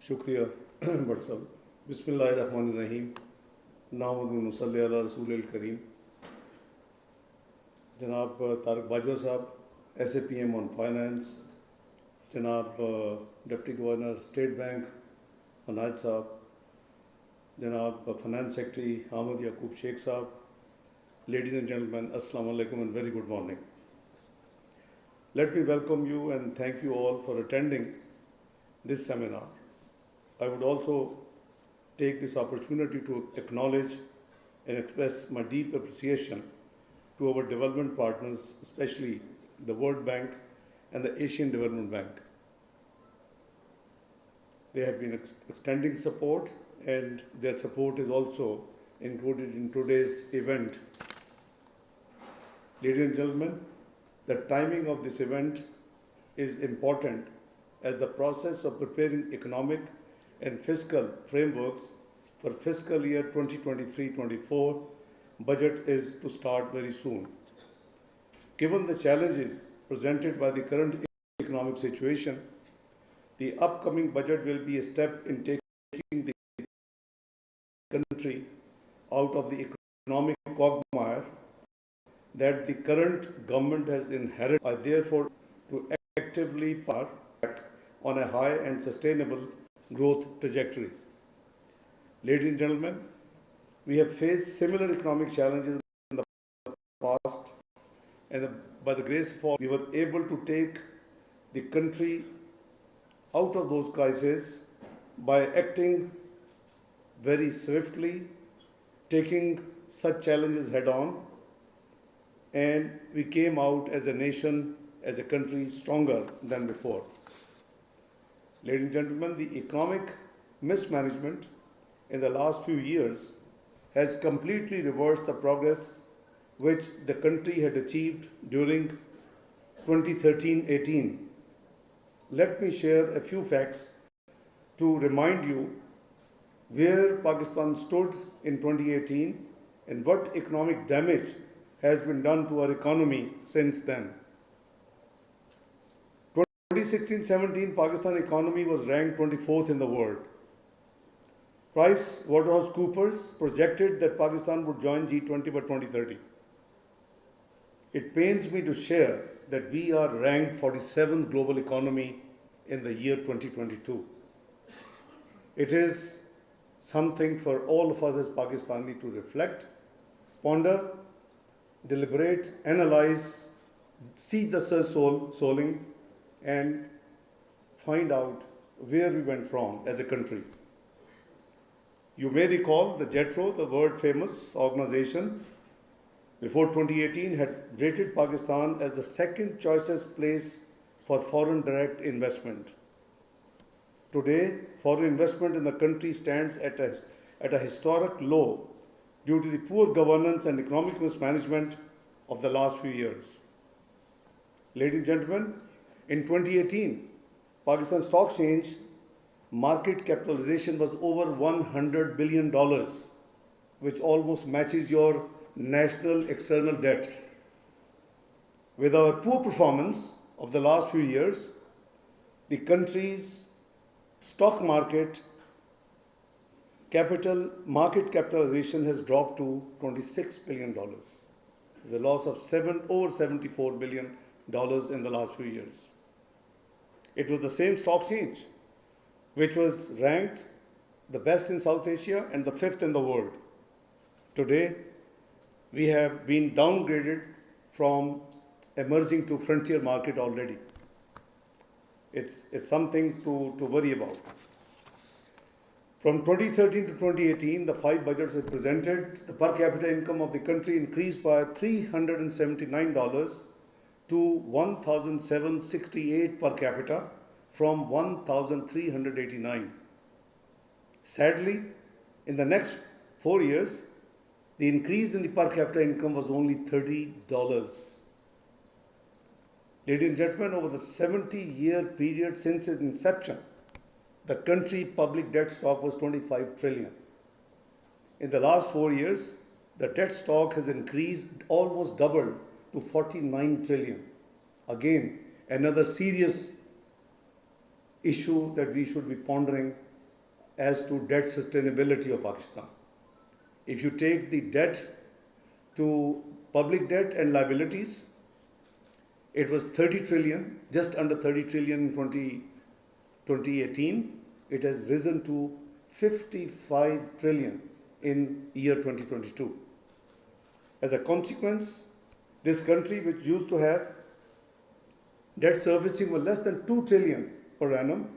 शुक्रिया भट्ट साहब। बिस्मिल्लाहिर्रहमानिर्रहीम। नाहमदुहु व नसल्ली अला रसूलिल करीम। जनाब तारक बाजवा साहब, SAPM ऑन फाइनेंस, जनाब डिप्टी गवर्नर स्टेट बैंक अनाज साहब, जनाब फाइनेंस सेक्रेटरी अहमद याकूब शेख साहब, ladies and gentlemen, assalamu alaikum and very good morning. Let me welcome you and thank you all for attending this seminar. I would also take this opportunity to acknowledge and express my deep appreciation to our development partners, especially the World Bank and the Asian Development Bank. They have been extending support, and their support is also included in today's event. Ladies and gentlemen, the timing of this event is important as the process of preparing economic and fiscal frameworks for fiscal year 2023-24 budget is to start very soon. Given the challenges presented by the current economic situation, the upcoming budget will be a step in taking the country out of the economic quagmire that the current government has inherited. I therefore to actively part on a high and sustainable growth trajectory. Ladies and gentlemen, we have faced similar economic challenges in the past, and by the grace of all, we were able to take the country out of those crises by acting very swiftly, taking such challenges head on, and we came out as a nation, as a country, stronger than before. Ladies and gentlemen, the economic mismanagement in the last few years has completely reversed the progress which the country had achieved during 2013-18. Let me share a few facts to remind you where Pakistan stood in 2018 and what economic damage has been done to our economy since then. 2016-17 Pakistan economy was ranked 24th in the world. PricewaterhouseCoopers projected that Pakistan would join G20 by 2030. It pains me to share that we are ranked 47th global economy in the year 2022. It is something for all of us as Pakistani to reflect, ponder, deliberate, analyze, see the soul-souling, and find out where we went wrong as a country. You may recall the JETRO, the world-famous organization, before 2018 had rated Pakistan as the second choicest place for foreign direct investment. Today, foreign investment in the country stands at a historic low due to the poor governance and economic mismanagement of the last few years. Ladies and gentlemen, in 2018, Pakistan Stock Exchange market capitalization was over $100 billion, which almost matches your national external debt. With our poor performance of the last few years, the country's stock market capitalization has dropped to $26 billion. There's a loss of over $74 billion in the last few years. It was the same stock exchange which was ranked the best in South Asia and the 5th in the world. Today, we have been downgraded from emerging to frontier market already. It's something to worry about. From 2013 to 2018, the 5 budgets are presented. The per capita income of the country increased by $379 to $1,768 per capita from $1,389. Sadly, in the next 4 years, the increase in the per capita income was only $30. Ladies and gentlemen, over the 70-year period since its inception, the country public debt stock was 25 trillion. In the last 4 years, the debt stock has increased, almost doubled to 49 trillion. Again, another serious issue that we should be pondering as to debt sustainability of Pakistan. If you take the debt to public debt and liabilities, it was 30 trillion, just under 30 trillion in 2018. It has risen to 55 trillion in year 2022. As a consequence, this country, which used to have debt servicing was less than 2 trillion per annum,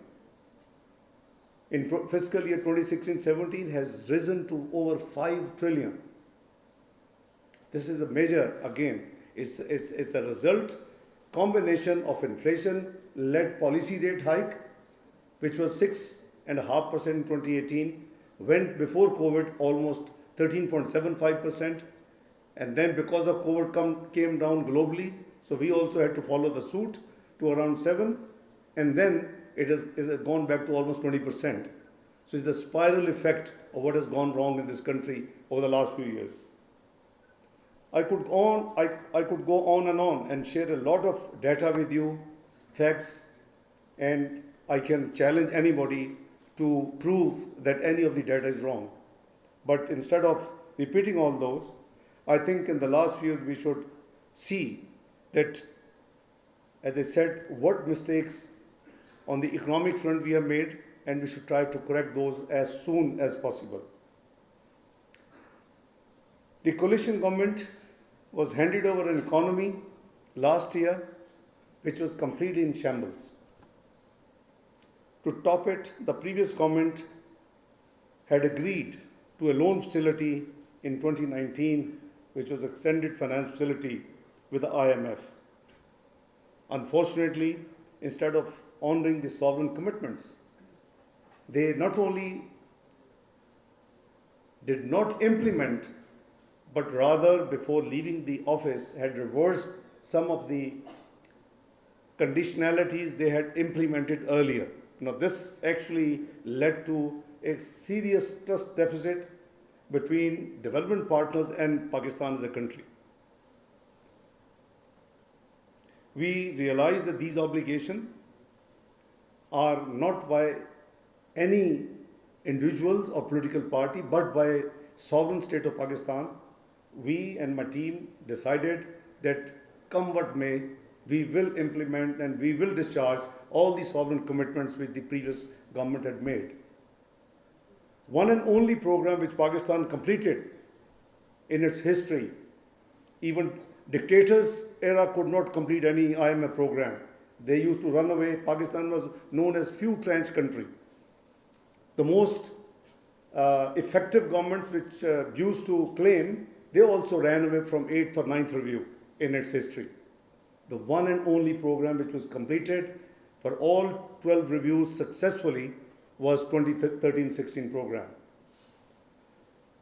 in fiscal year 2016-17 has risen to over 5 trillion. This is a major, again, it's a result, combination of inflation-led policy rate hike, which was 6.5% in 2018, went before COVID almost 13.75%, and then because of COVID came down globally, so we also had to follow the suit to around 7, and then it has gone back to almost 20%. So it's the spiral effect of what has gone wrong in this country over the last few years. I could go on and share a lot of data with you, facts, and I can challenge anybody to prove that any of the data is wrong. But instead of repeating all those, I think in the last few years we should see that, as I said, what mistakes on the economic front we have made, and we should try to correct those as soon as possible. The coalition government was handed over an economy last year which was completely in shambles. To top it, the previous government had agreed to a loan facility in 2019, which was extended finance facility with the IMF. Unfortunately, instead of honoring the sovereign commitments, they not only did not implement, but rather before leaving the office had reversed some of the conditionalities they had implemented earlier. Now, this actually led to a serious trust deficit between development partners and Pakistan as a country. We realize that these obligations are not by any individuals or political party, but by sovereign state of Pakistan. We and my team decided that come what may, we will implement and we will discharge all the sovereign commitments which the previous government had made. One and only program which Pakistan completed in its history, even dictators era could not complete any IMF program. They used to run away. Pakistan was known as few trench country. The most effective governments which used to claim, they also ran away from 8th or 9th review in its history. The one and only program which was completed for all 12 reviews successfully was 2013-16 program.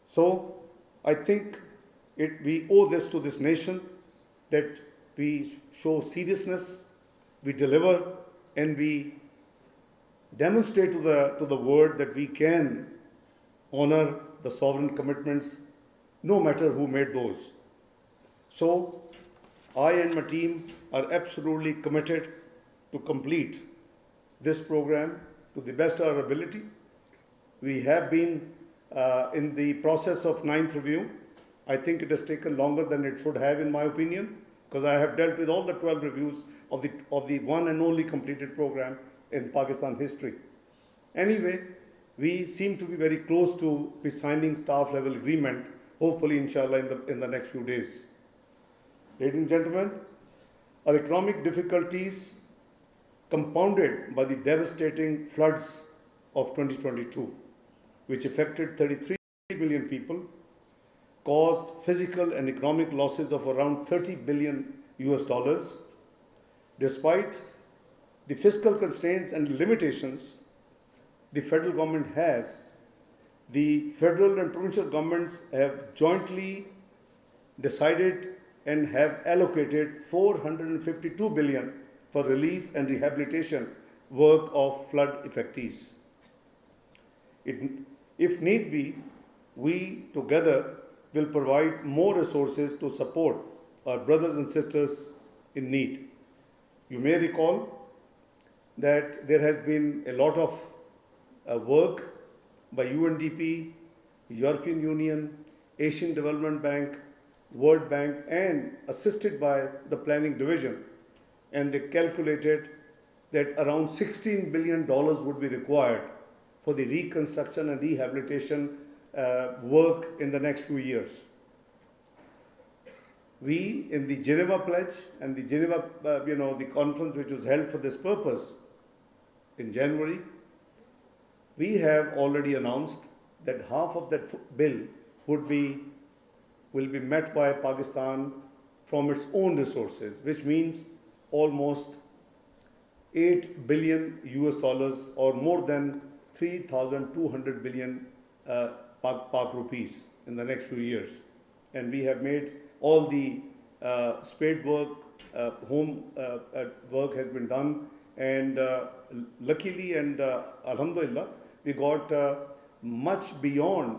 So I think we owe this to this nation, that we show seriousness, we deliver, and we demonstrate to the world that we can honor the sovereign commitments no matter who made those. So I and my team are absolutely committed to complete this program to the best of our ability. We have been in the process of 9th review. I think it has taken longer than it should have, in my opinion, because I have dealt with all the 12 reviews of the one and only completed program in Pakistan history. Anyway, we seem to be very close to be signing staff level agreement, hopefully inshallah in the next few days. Ladies and gentlemen, our economic difficulties compounded by the devastating floods of 2022, which affected 33 million people, caused physical and economic losses of around $30 billion. Despite the fiscal constraints and limitations the federal government has, the federal and provincial governments have jointly decided and have allocated $452 billion for relief and rehabilitation work of flood affectees. If need be, we together will provide more resources to support our brothers and sisters in need. You may recall that there has been a lot of work by UNDP, European Union, Asian Development Bank, World Bank, and assisted by the Planning Division. And they calculated that around $16 billion would be required for the reconstruction and rehabilitation work in the next few years. We, in the Geneva Pledge and the Geneva, the conference which was held for this purpose in January, we have already announced that half of that bill will be met by Pakistan from its own resources, which means almost $8 billion or more than 3,200 billion Pak rupees in the next few years. And we have made all the spade work, home work has been done, and luckily and alhamdulillah, we got much beyond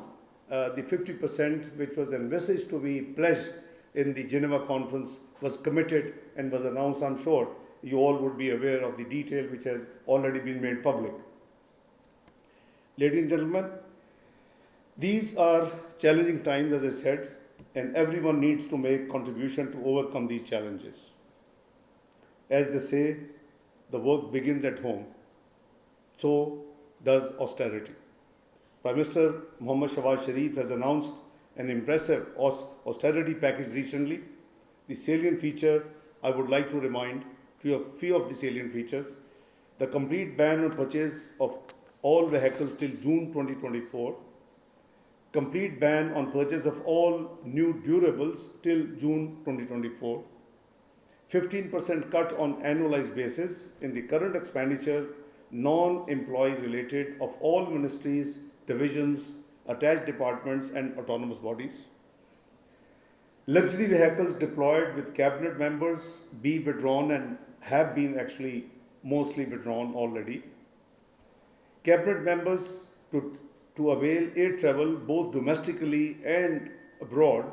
the 50% which was envisaged to be pledged in the Geneva conference was committed and was announced. I'm sure you all would be aware of the detail which has already been made public. Ladies and gentlemen, these are challenging times, as I said, and everyone needs to make contribution to overcome these challenges. As they say, the work begins at home. So does austerity. Prime Minister Mohammad Shahbaz Sharif has announced an impressive austerity package recently. The salient feature I would like to remind few of the salient features: the complete ban on purchase of all vehicles till June 2024, complete ban on purchase of all new durables till June 2024, 15% cut on annualized basis in the current expenditure non-employee related of all ministries, divisions, attached departments and autonomous bodies. Luxury vehicles deployed with cabinet members be withdrawn and have been actually mostly withdrawn already. Cabinet members to avail air travel both domestically and abroad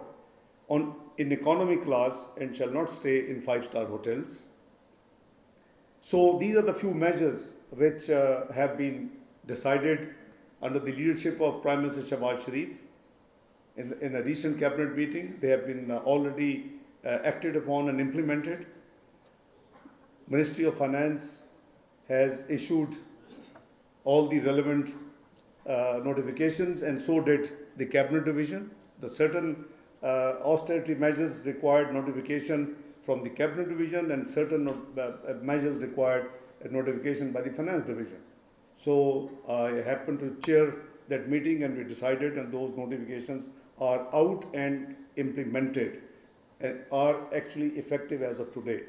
in economy class and shall not stay in 5-star hotels. So these are the few measures which have been decided under the leadership of Prime Minister Shahbaz Sharif. In a recent cabinet meeting, they have been already acted upon and implemented. Ministry of Finance has issued all the relevant notifications, and so did the Cabinet Division. The certain austerity measures required notification from the Cabinet Division, and certain measures required a notification by the Finance Division. So I happened to chair that meeting, and we decided, and those notifications are out and implemented and are actually effective as of today.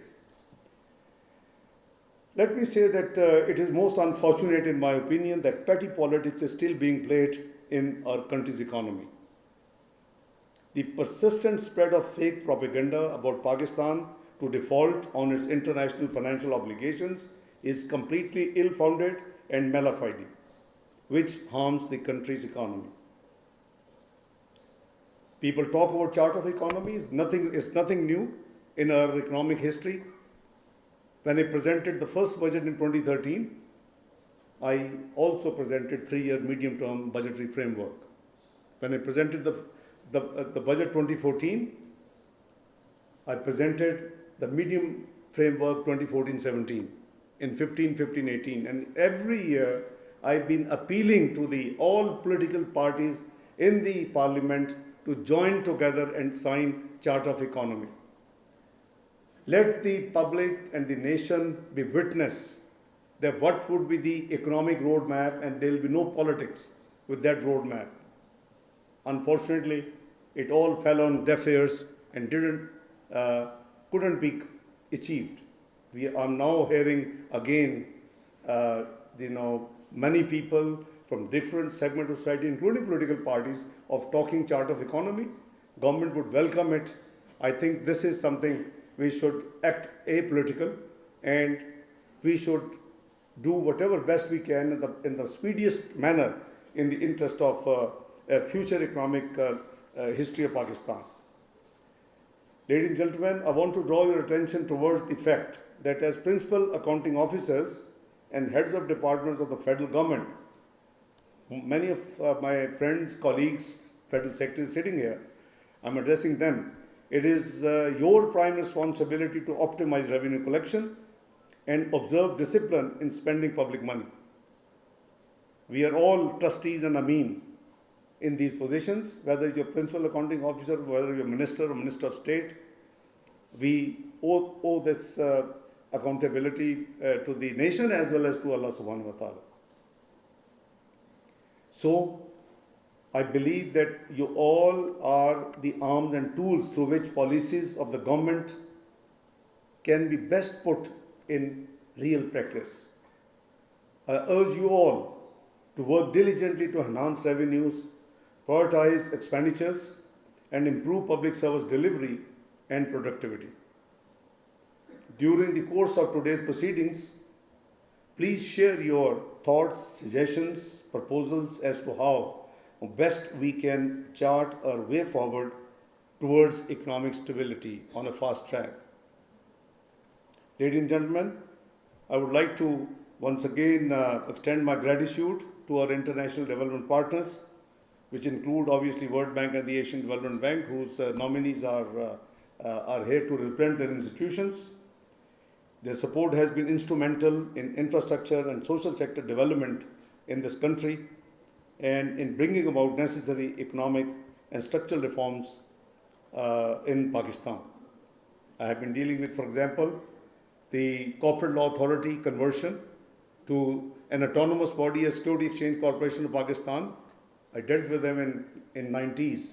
Let me say that it is most unfortunate, in my opinion, that petty politics is still being played in our country's economy. The persistent spread of fake propaganda about Pakistan to default on its international financial obligations is completely ill-founded and malafide, which harms the country's economy. People talk about chart of economy. It's nothing new in our economic history. When I presented the first budget in 2013, I also presented 3-year medium-term budgetary framework. When I presented the budget 2014, I presented the medium framework 2014-17 in 15-18. And every year, I've been appealing to all political parties in the parliament to join together and sign chart of economy. Let the public and the nation be witness that what would be the economic roadmap, and there will be no politics with that roadmap. Unfortunately, it all fell on deaf ears and couldn't be achieved. I'm now hearing again, many people from different segments of society, including political parties, of talking chart of economy. Government would welcome it. I think this is something we should act apolitical, and we should do whatever best we can in the speediest manner in the interest of future economic history of Pakistan. Ladies and gentlemen, I want to draw your attention towards the fact that as principal accounting officers and heads of departments of the federal government, many of my friends, colleagues, federal secretaries sitting here, I'm addressing them. It is your prime responsibility to optimize revenue collection and observe discipline in spending public money. We are all trustees and ameen in these positions, whether you're principal accounting officer, whether you're minister or minister of state. We owe this accountability to the nation as well as to Allah subhanahu wa ta'ala. So, I believe that you all are the arms and tools through which policies of the government can be best put in real practice. I urge you all to work diligently to enhance revenues, prioritize expenditures, and improve public service delivery and productivity. During the course of today's proceedings, please share your thoughts, suggestions, proposals as to how best we can chart our way forward towards economic stability on a fast track. Ladies and gentlemen, I would like to once again extend my gratitude to our international development partners, which include obviously World Bank and the Asian Development Bank, whose nominees are here to represent their institutions. Their support has been instrumental in infrastructure and social sector development in this country and in bringing about necessary economic and structural reforms in Pakistan. I have been dealing with, for example, the Corporate Law Authority conversion to an autonomous body as Security Exchange Corporation of Pakistan. I dealt with them in 90s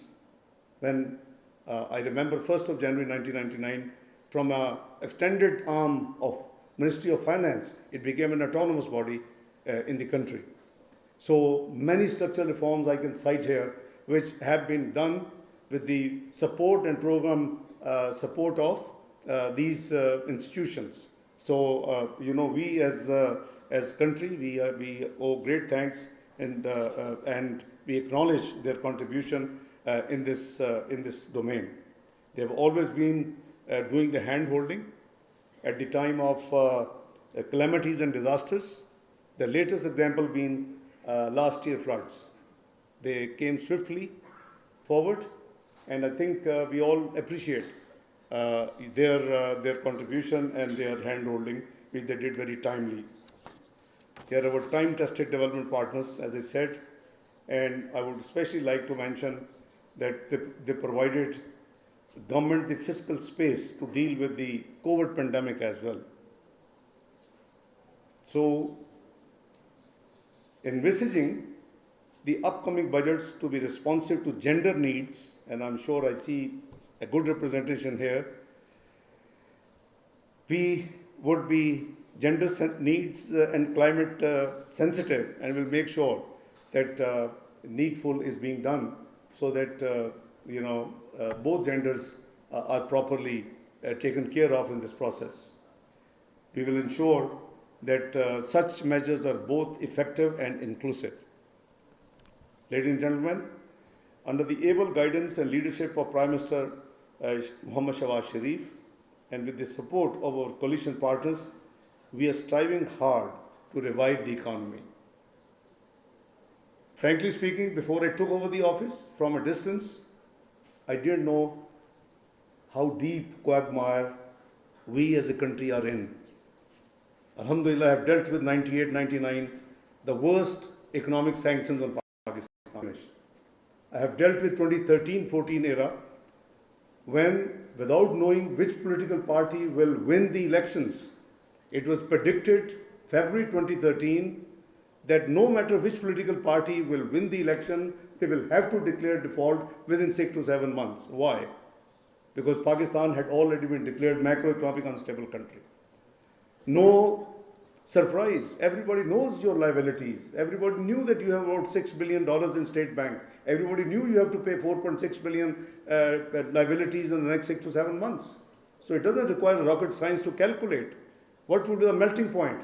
when I remember 1st of January 1999, from an extended arm of Ministry of Finance, it became an autonomous body in the country. So many structural reforms I can cite here, which have been done with the support and program support of these institutions. So, we as country, we owe great thanks and we acknowledge their contribution in this domain. They have always been doing the hand-holding at the time of calamities and disasters. The latest example being last year floods. They came swiftly forward, and I think we all appreciate their contribution and their hand-holding, which they did very timely. They are our time-tested development partners, as I said, and I would especially like to mention that they provided government the fiscal space to deal with the COVID pandemic as well. So, envisaging the upcoming budgets to be responsive to gender needs, and I'm sure I see a good representation here, we would be gender needs and climate sensitive, and will make sure that needful is being done so that both genders are properly taken care of in this process. We will ensure that such measures are both effective and inclusive. Ladies and gentlemen, under the able guidance and leadership of Prime Minister Muhammad Shahbaz Sharif, and with the support of our coalition partners, we are striving hard to revive the economy. Frankly speaking, before I took over the office from a distance, I didn't know how deep quagmire we as a country are in. Alhamdulillah, I have dealt with 98, 99, the worst economic sanctions on Pakistan. I have dealt with 2013-14 era, when, without knowing which political party will win the elections, it was predicted February 2013 that no matter which political party will win the election, they will have to declare default within 6 to 7 months. Why? Because Pakistan had already been declared macroeconomic unstable country. No surprise. Everybody knows your liabilities. Everybody knew that you have about $6 billion in State Bank. Everybody knew you have to pay 4.6 billion liabilities in the next 6 to 7 months. So it doesn't require rocket science to calculate what would be the melting point.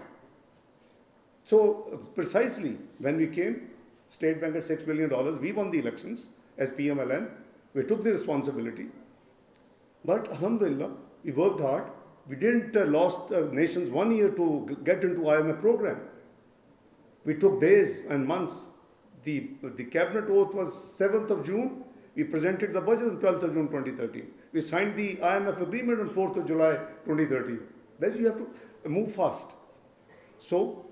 So precisely when we came, State Bank at $6 billion, we won the elections as PMLN. We took the responsibility. But alhamdulillah, we worked hard. We didn't lost nations 1 year to get into IMF program. We took days and months. the cabinet oath was 7th of June. We presented the budget on 12th of June 2013. We signed the IMF agreement on 4th of July 2013. Then you have to move fast. So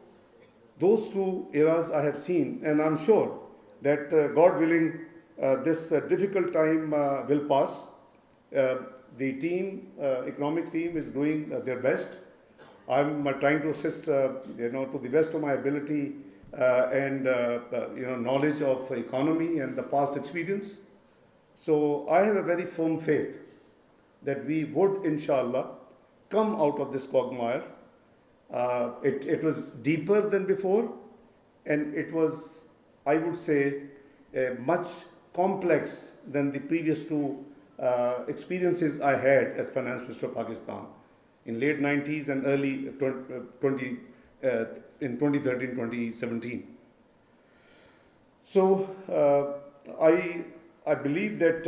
those two eras I have seen, and I'm sure that God willing, this difficult time will pass. The team, economic team, is doing their best. I'm trying to assist, to the best of my ability and knowledge of economy and the past experience. So I have a very firm faith that we would, inshallah, come out of this quagmire. It was deeper than before, and it was, I would say, much complex than the previous two experiences I had as Finance Minister of Pakistan in late 90s and early in 2013, 2017. So I believe that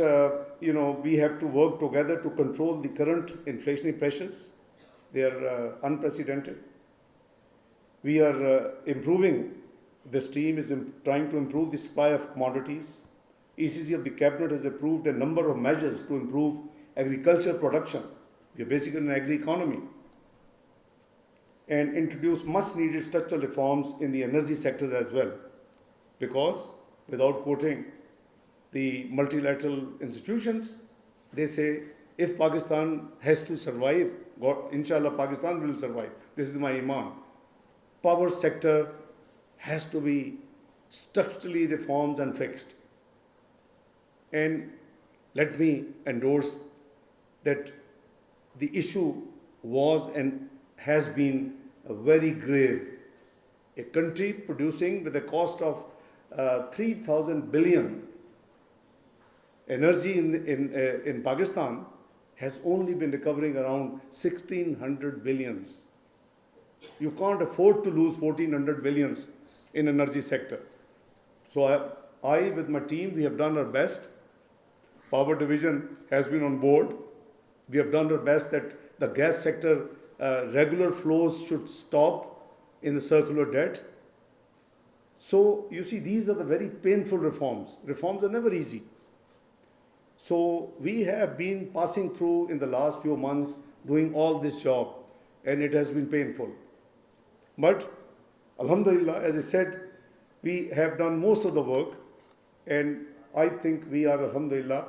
we have to work together to control the current inflationary pressures. They are unprecedented. We are improving. This team is trying to improve the supply of commodities. ECC of the Cabinet has approved a number of measures to improve agriculture production. We are basically an agri-economy. And introduce much needed structural reforms in the energy sector as well. Because, without quoting the multilateral institutions, they say, if Pakistan has to survive, God, inshallah, Pakistan will survive. This is my iman. Power sector has to be structurally reformed and fixed. And let me endorse that the issue was and has been very grave. A country producing with a cost of 3,000 billion energy in Pakistan has only been recovering around 1,600 billions. You can't afford to lose 1,400 billions in energy sector. So I with my team, we have done our best. Power division has been on board. We have done our best that the gas sector regular flows should stop in the circular debt. So you see, these are the very painful reforms. Reforms are never easy. So we have been passing through in the last few months doing all this job, and it has been painful. But alhamdulillah, as I said, we have done most of the work, and I think we are, alhamdulillah,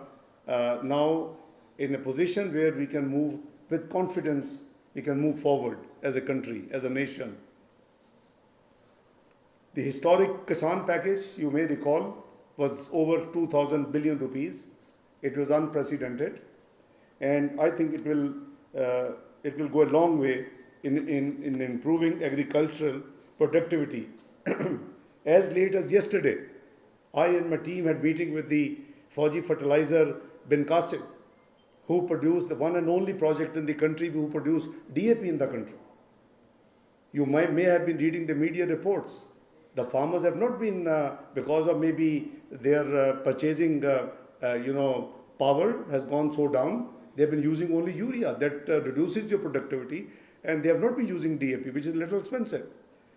now in a position where we can move with confidence, we can move forward as a country, as a nation. The historic Kisan package, you may recall, was over 2,000 billion rupees. It was unprecedented, and I think it will go a long way in improving agricultural productivity. As late as yesterday, I and my team had meeting with the Fauji fertilizer bin Qasim, who produced the one and only project in the country who produced DAP in the country. You may have been reading the media reports. The farmers have not been, because of maybe their purchasing, power has gone so down, they have been using only urea that reduces your productivity, and they have not been using DAP, which is a little expensive.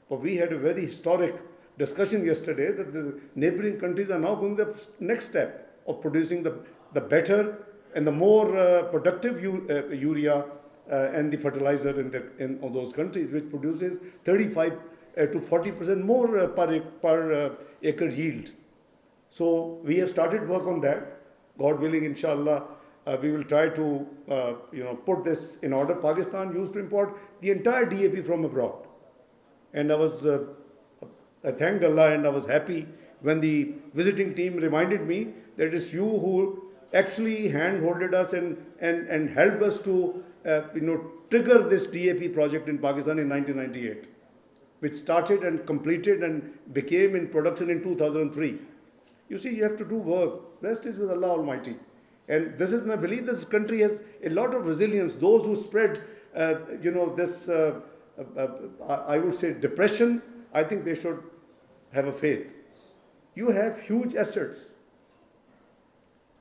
But we had a very historic discussion yesterday that the neighboring countries are now going the next step of producing the better and the more productive urea and the fertilizer in those countries, which produces 35 to 40% more per acre yield. So we have started work on that. God willing, inshallah, we will try to put this in order. Pakistan used to import the entire DAP from abroad. And I thanked Allah and I was happy when the visiting team reminded me that it's you who actually hand-holded us and helped us to trigger this DAP project in Pakistan in 1998, which started and completed and became in production in 2003. You see, you have to do work. Rest is with Allah Almighty. And this is my belief, this country has a lot of resilience. Those who spread, this, I would say, depression, I think they should have a faith. You have huge assets.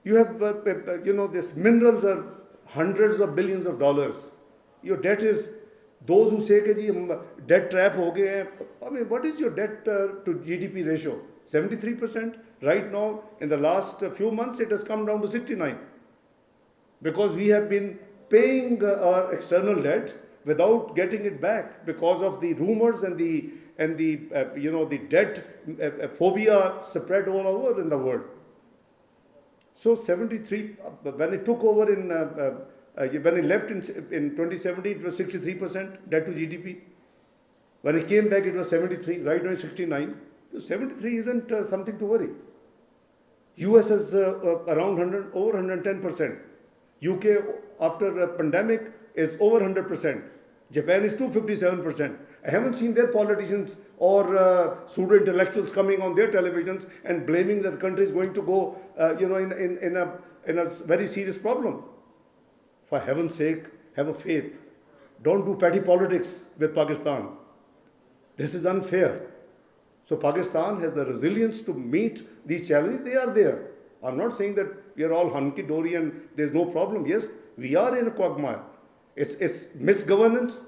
You have, these minerals are hundreds of billions of dollars. Your debt is, those who say that debt trap ho gaye, I mean, what is your debt to GDP ratio? 73%. Right now, in the last few months, it has come down to 69%. Because we have been paying our external debt without getting it back because of the rumors and the debt phobia spread all over in the world. So 73, when it took over when it left in 2017, it was 63% debt to GDP. When it came back, it was 73. Right now, it's 69. So 73 isn't something to worry. US is around over 110%. UK, after a pandemic, is over 100%. Japan is 257%. I haven't seen their politicians or pseudo-intellectuals coming on their televisions and blaming that the country is going to go, in a very serious problem. For heaven's sake, have a faith. Don't do petty politics with Pakistan. This is unfair. So Pakistan has the resilience to meet these challenges. They are there. I'm not saying that we are all hunky-dory and there's no problem. Yes, we are in a quagmire. It's misgovernance,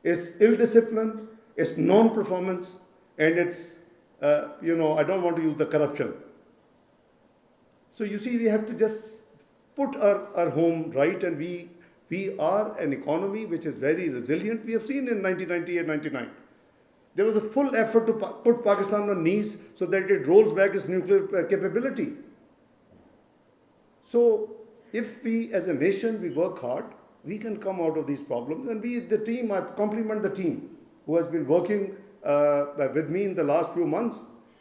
it's ill-discipline, it's non-performance, and it's, I don't want to use the corruption. So you see, we have to just put our home right, and we are an economy which is very resilient. We have seen in 1998, 99. There was a full effort to put Pakistan on knees so that it rolls back its nuclear capability. So if we as a nation, we work hard, we can come out of these problems. And the team, I compliment the team who has been working with me in the last few months.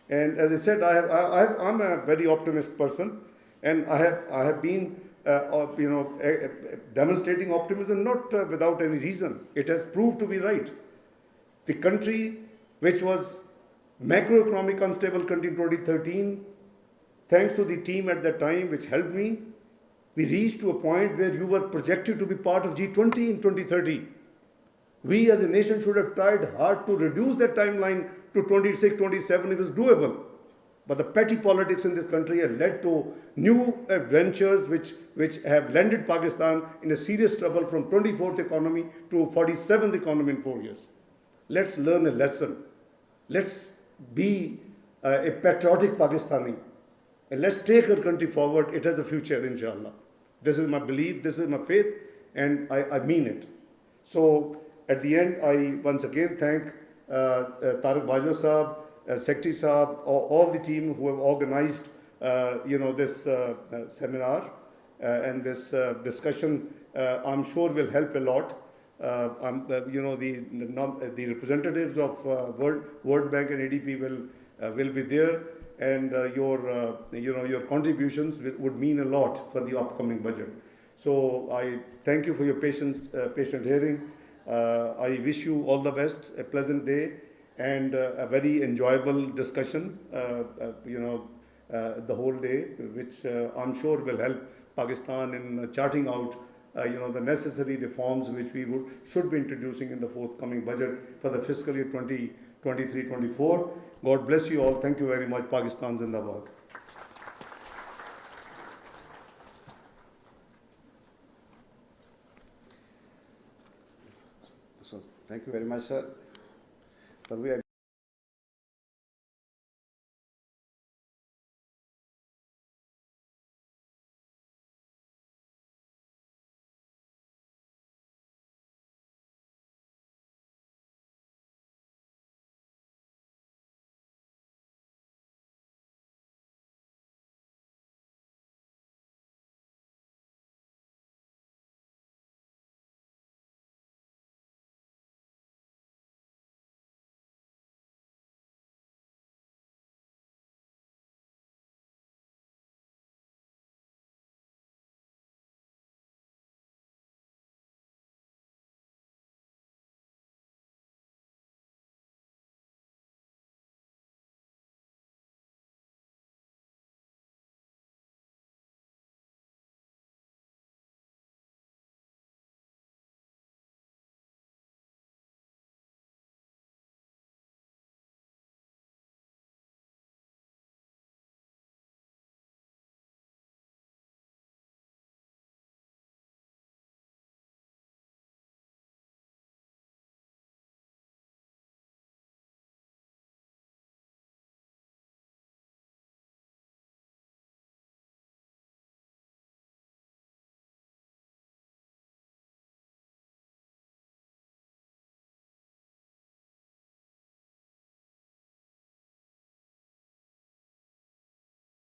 And as I said, I'm a very optimistic person, and I have been demonstrating optimism not without any reason. It has proved to be right. The country, which was macroeconomic unstable country in 2013, thanks to the team at that time which helped me, we reached to a point where you were projected to be part of G20 in 2030. We as a nation should have tried hard to reduce that timeline to 26, 27. It was doable. But the petty politics in this country have led to new ventures which have landed Pakistan in a serious trouble from 24th economy to 47th economy in 4 years. Let's learn a lesson. Let's be a patriotic Pakistani. And let's take our country forward. It has a future, inshallah. This is my belief, this is my faith, and I mean it. So at the end, I once again thank Tariq Bajwa Saab, Secretary Saab, all the team who have organized this seminar and this discussion. I'm sure will help a lot. The representatives of World Bank and ADB will be there, and your contributions would mean a lot for the upcoming budget. So I thank you for your patient hearing. I wish you all the best, a pleasant day, and a very enjoyable discussion, the whole day, which I'm sure will help Pakistan in charting out the necessary reforms which we should be introducing in the forthcoming budget for the fiscal year 2023-24. God bless you all. Thank you very much. Pakistan Zindabad. So, thank you very much, sir. So we are